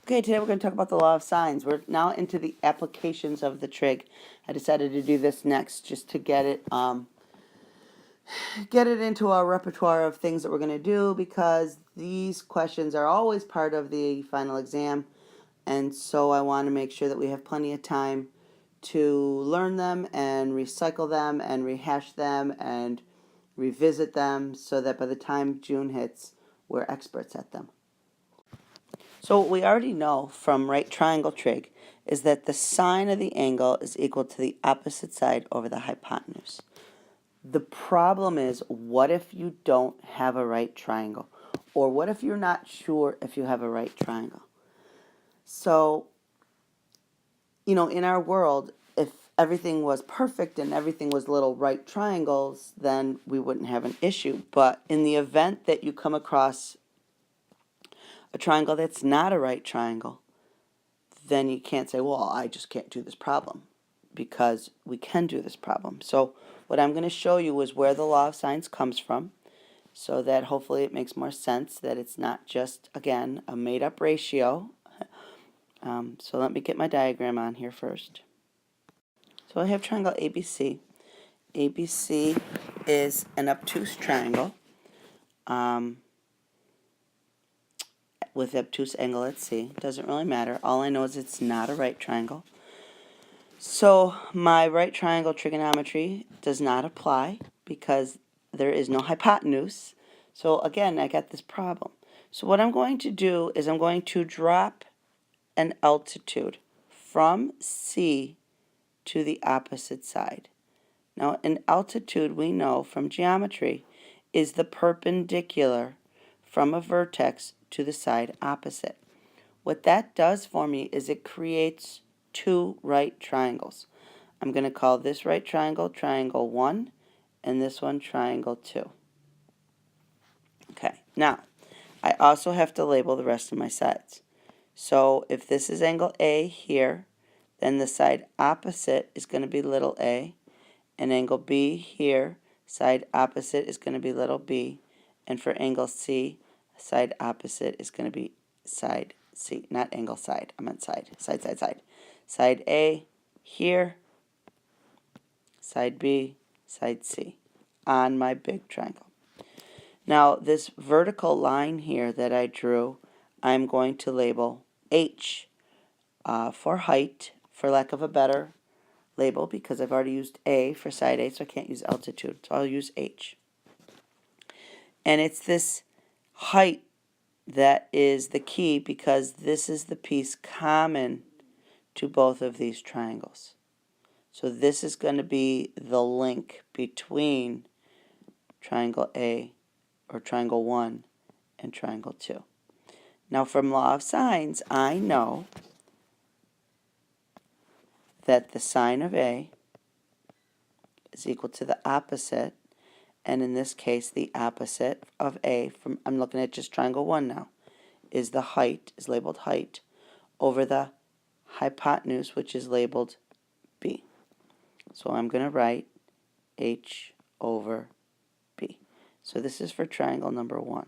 Okay, today we're going to talk about the law of sines. We're now into the applications of the trig. I decided to do this next just to get it into our repertoire of things that we're going to do, because these questions are always part of the final exam, and so I want to make sure that we have plenty of time to learn them and recycle them and rehash them and revisit them so that by the time June hits, we're experts at them. So what we already know from right triangle trig is that the sine of the angle is equal to the opposite side over the hypotenuse. The problem is, what if you don't have a right triangle? Or what if you're not sure if you have a right triangle? So, in our world, if everything was perfect and everything was little right triangles, then we wouldn't have an issue. But in the event that you come across a triangle that's not a right triangle, then you can't say, well, I just can't do this problem, because we can do this problem. So what I'm going to show you is where the law of sines comes from, so that hopefully it makes more sense that it's not just, again, a made-up ratio. So let me get my diagram on here first. So I have triangle ABC. ABC is an obtuse triangle with obtuse angle at C. Doesn't really matter. All I know is it's not a right triangle. So my right triangle trigonometry does not apply because there is no hypotenuse. So again, I got this problem. So what I'm going to do is I'm going to drop an altitude from C to the opposite side. Now, an altitude, we know from geometry, is the perpendicular from a vertex to the side opposite. What that does for me is it creates two right triangles. I'm going to call this right triangle triangle 1, and this one triangle 2. Okay, now I also have to label the rest of my sides. So if this is angle A here, then the side opposite is going to be little a, and angle B here, side opposite is going to be little b, and for angle C, side opposite is going to be side C, not angle side, I meant side, side, side, side. Side A here, side B, side C, on my big triangle. Now this vertical line here that I drew, I'm going to label H for height, for lack of a better label, because I've already used A for side A, so I can't use altitude, so I'll use H. And it's this height that is the key, because this is the piece common to both of these triangles. So this is going to be the link between triangle A, or triangle 1, and triangle 2. Now from law of sines, I know that the sine of A is equal to the opposite, and in this case the opposite of A, from I'm looking at just triangle 1 now, is the height, is labeled height, over the hypotenuse, which is labeled B. So I'm going to write H over B. So this is for triangle number 1.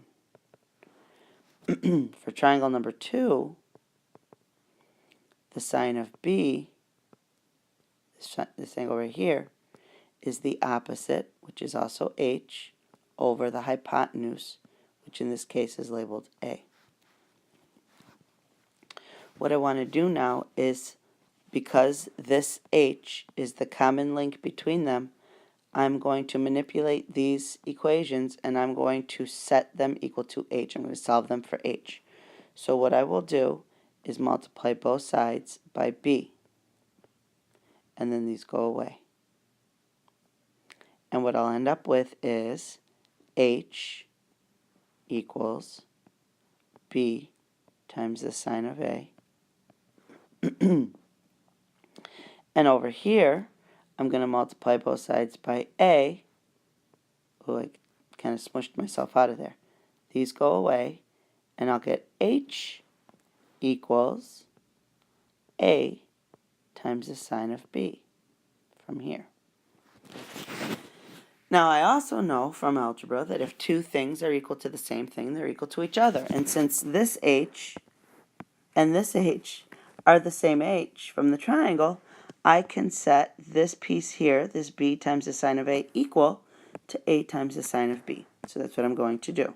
For triangle number 2, the sine of B, this angle right here, is the opposite, which is also H, over the hypotenuse, which in this case is labeled A. What I want to do now is, because this H is the common link between them, I'm going to manipulate these equations and I'm going to set them equal to H. I'm going to solve them for H. So what I will do is multiply both sides by B, and then these go away. And what I'll end up with is H equals B times the sine of A. And over here, I'm going to multiply both sides by A. Oh, I kind of smushed myself out of there. These go away, and I'll get H equals A times the sine of B from here. Now, I also know from algebra that if two things are equal to the same thing, they're equal to each other. And since this H and this h are the same h from the triangle, I can set this piece here, this b times the sine of a, equal to a times the sine of b. So that's what I'm going to do.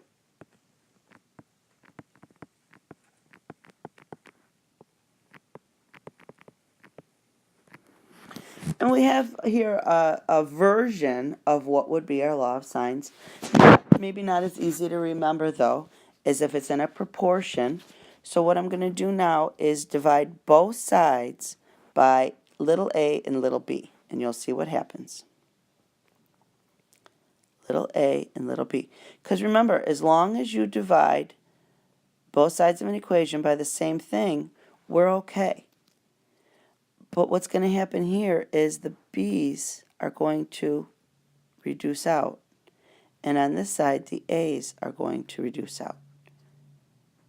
And we have here a version of what would be our law of sines. Maybe not as easy to remember, though, as if it's in a proportion. So what I'm going to do now is divide both sides by little a and little b, and you'll see what happens. Little a and little b. Because remember, as long as you divide both sides of an equation by the same thing, we're okay. But what's going to happen here is the b's are going to reduce out, and on this side the a's are going to reduce out.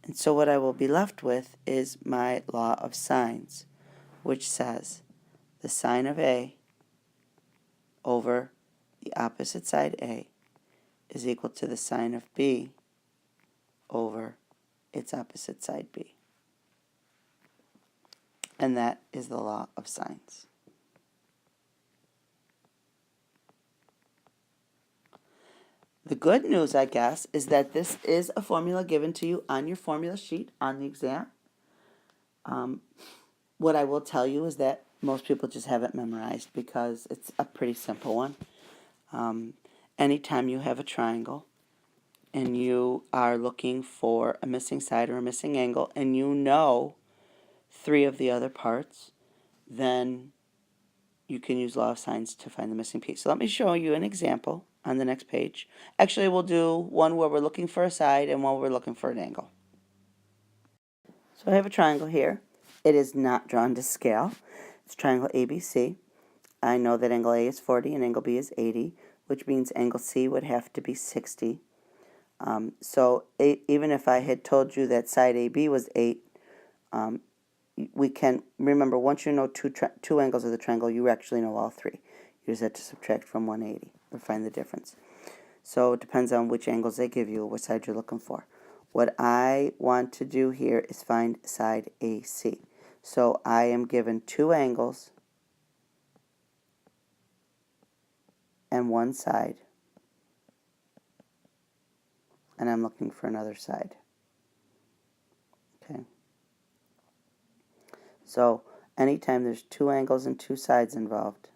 And so what I will be left with is my law of sines, which says the sine of a over the opposite side a is equal to the sine of b over its opposite side b. And that is the law of sines. The good news, I guess, is that this is a formula given to you on your formula sheet on the exam. What I will tell you is that most people just have it memorized because it's a pretty simple one. Anytime you have a triangle and you are looking for a missing side or a missing angle and you know three of the other parts, then you can use law of sines to find the missing piece. So let me show you an example on the next page. Actually, we'll do one where we're looking for a side and one where we're looking for an angle. So I have a triangle here. It is not drawn to scale. It's triangle ABC. I know that angle A is 40 and angle B is 80, which means angle C would have to be 60. Even if I had told you that side AB was 8, we can remember once you know two angles of the triangle, you actually know all three. You just have to subtract from 180 or find the difference. So it depends on which angles they give you, which side you're looking for. What I want to do here is find side AC. So I am given two angles and one side, and I'm looking for another side. Okay. So anytime there's two angles and two sides involved,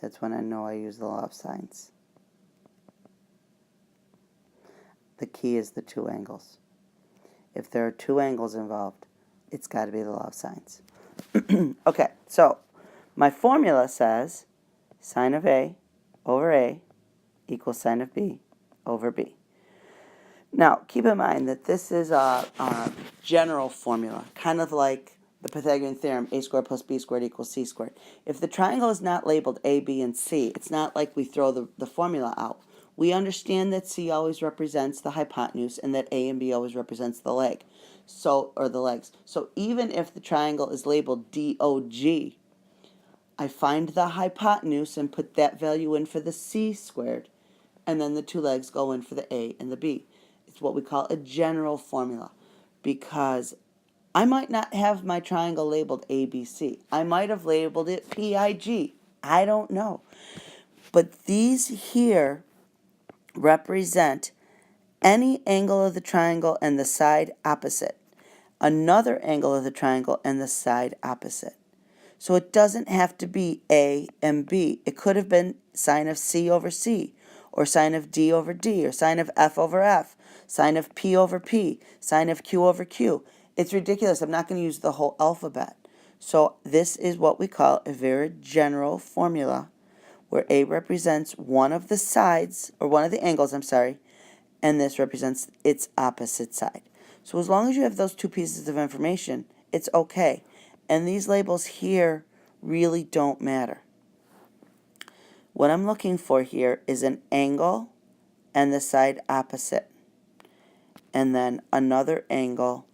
that's when I know I use the law of sines. The key is the two angles. If there are two angles involved, it's got to be the law of sines. Okay, so my formula says sine of A over A equals sine of B over B. Now, keep in mind that this is a general formula, kind of like the Pythagorean theorem, a squared plus b squared equals c squared. If the triangle is not labeled A, B, and C, it's not like we throw the formula out. We understand that C always represents the hypotenuse and that A and B always represents the leg, or the legs. So even if the triangle is labeled DOG, I find the hypotenuse and put that value in for the C squared, and then the two legs go in for the A and the B. It's what we call a general formula, because I might not have my triangle labeled ABC. I might have labeled it PIG. I don't know. But these here represent any angle of the triangle and the side opposite, another angle of the triangle and the side opposite. So it doesn't have to be A and B. It could have been sine of C over C, or sine of D over D, or sine of F over F, sine of P over P, sine of Q over Q. It's ridiculous. I'm not going to use the whole alphabet. So this is what we call a very general formula, where A represents one of the sides, or one of the angles, and this represents its opposite side. So as long as you have those two pieces of information, it's okay. And these labels here really don't matter. What I'm looking for here is an angle and the side opposite, and then another angle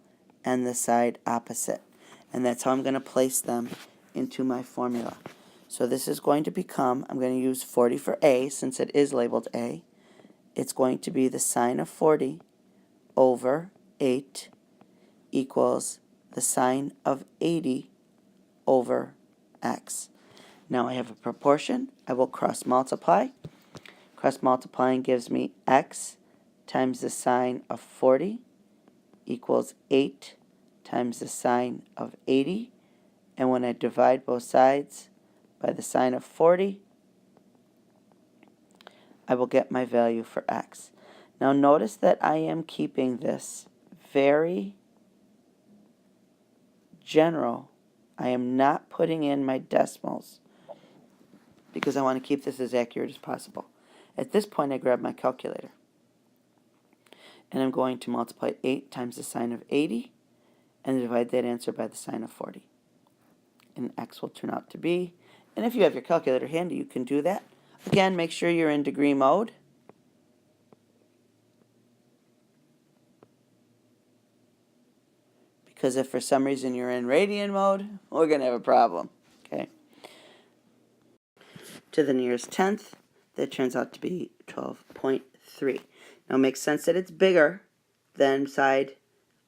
and the side opposite. And that's how I'm going to place them into my formula. So this is going to become, I'm going to use 40 for A since it is labeled A. It's going to be the sine of 40 over 8 equals the sine of 80 over x. Now I have a proportion. I will cross multiply. Cross multiplying gives me x times the sine of 40 equals 8 times the sine of 80. And when I divide both sides by the sine of 40, I will get my value for x. Now notice that I am keeping this very general. I am not putting in my decimals because I want to keep this as accurate as possible. At this point, I grab my calculator. And I'm going to multiply 8 times the sine of 80 and divide that answer by the sine of 40. And x will turn out to be, and if you have your calculator handy, you can do that. Again, make sure you're in degree mode. Because if for some reason you're in radian mode, we're going to have a problem. Okay. To the nearest tenth, that turns out to be 12.3. Now it makes sense that it's bigger than side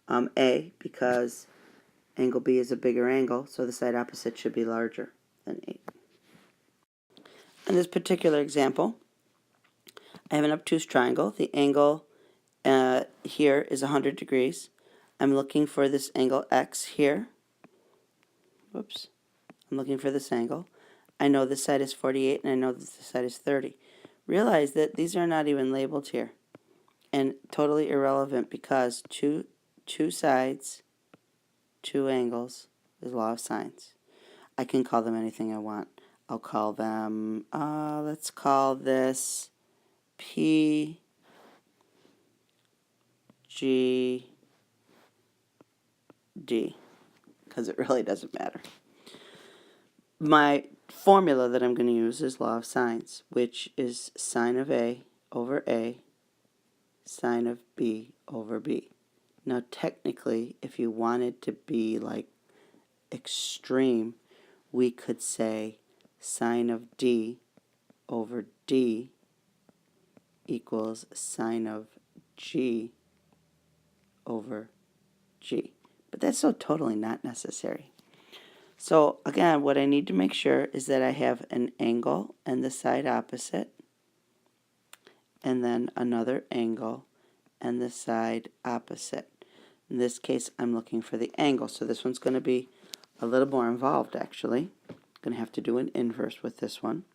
A because angle B is a bigger angle, so the side opposite should be larger than 8. In this particular example, I have an obtuse triangle. The angle here is 100 degrees. I'm looking for this angle X here. Whoops. I'm looking for this angle. I know this side is 48 and I know this side is 30. Realize that these are not even labeled here and totally irrelevant because two sides, two angles is law of sines. I can call them anything I want. I'll call them, let's call this P, G, D, because it really doesn't matter. My formula that I'm going to use is law of sines, which is sine of A over A, sine of B over B. Now technically, if you wanted to be like extreme, we could say sine of D over D equals sine of G over G. But that's so totally not necessary. So again, what I need to make sure is that I have an angle and the side opposite, and then another angle and the side opposite. In this case, I'm looking for the angle. So this one's going to be a little more involved, actually. I'm going to have to do an inverse with this one.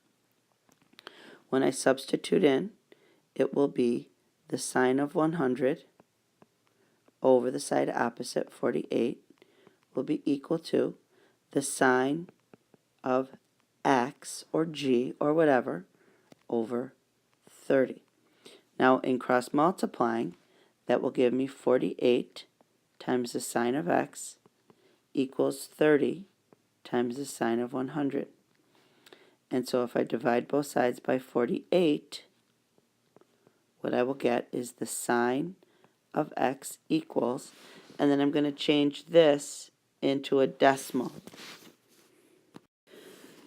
When I substitute in, it will be the sine of 100 over the side opposite, 48, will be equal to the sine of x or g or whatever over 30. Now in cross multiplying, that will give me 48 times the sine of x equals 30 times the sine of 100. And so if I divide both sides by 48, what I will get is the sine of x equals, and then I'm going to change this into a decimal.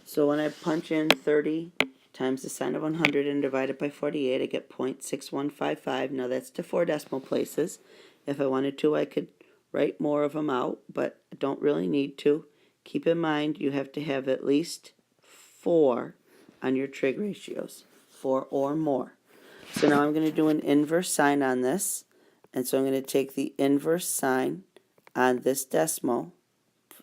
So when I punch in 30 times the sine of 100 and divide it by 48, I get 0.6155. Now that's to 4 decimal places. If I wanted to, I could write more of them out, but I don't really need to. Keep in mind you have to have at least 4 on your trig ratios, 4 or more. So now I'm going to do an inverse sign on this. And so I'm going to take the inverse sign on this decimal,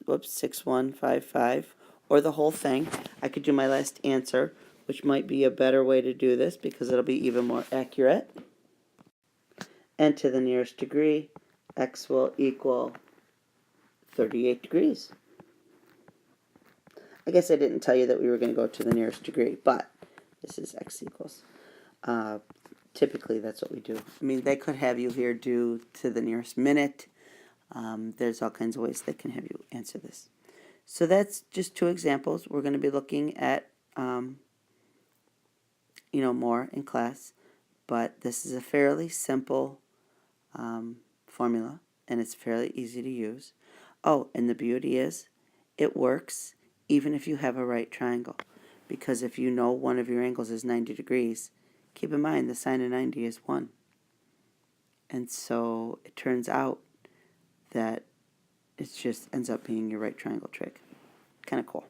6155, or the whole thing. I could do my last answer, which might be a better way to do this because it'll be even more accurate. And to the nearest degree, x will equal 38 degrees. I guess I didn't tell you that we were going to go to the nearest degree, but this is x equals. Typically, that's what we do. I mean, they could have you here do to the nearest minute. There's all kinds of ways they can have you answer this. So that's just 2 examples. We're going to be looking at, more in class. But this is a fairly simple formula, and it's fairly easy to use. Oh, and the beauty is, it works even if you have a right triangle. Because if you know one of your angles is 90 degrees, keep in mind the sine of 90 is 1. And so it turns out that it just ends up being your right triangle trig. Kind of cool.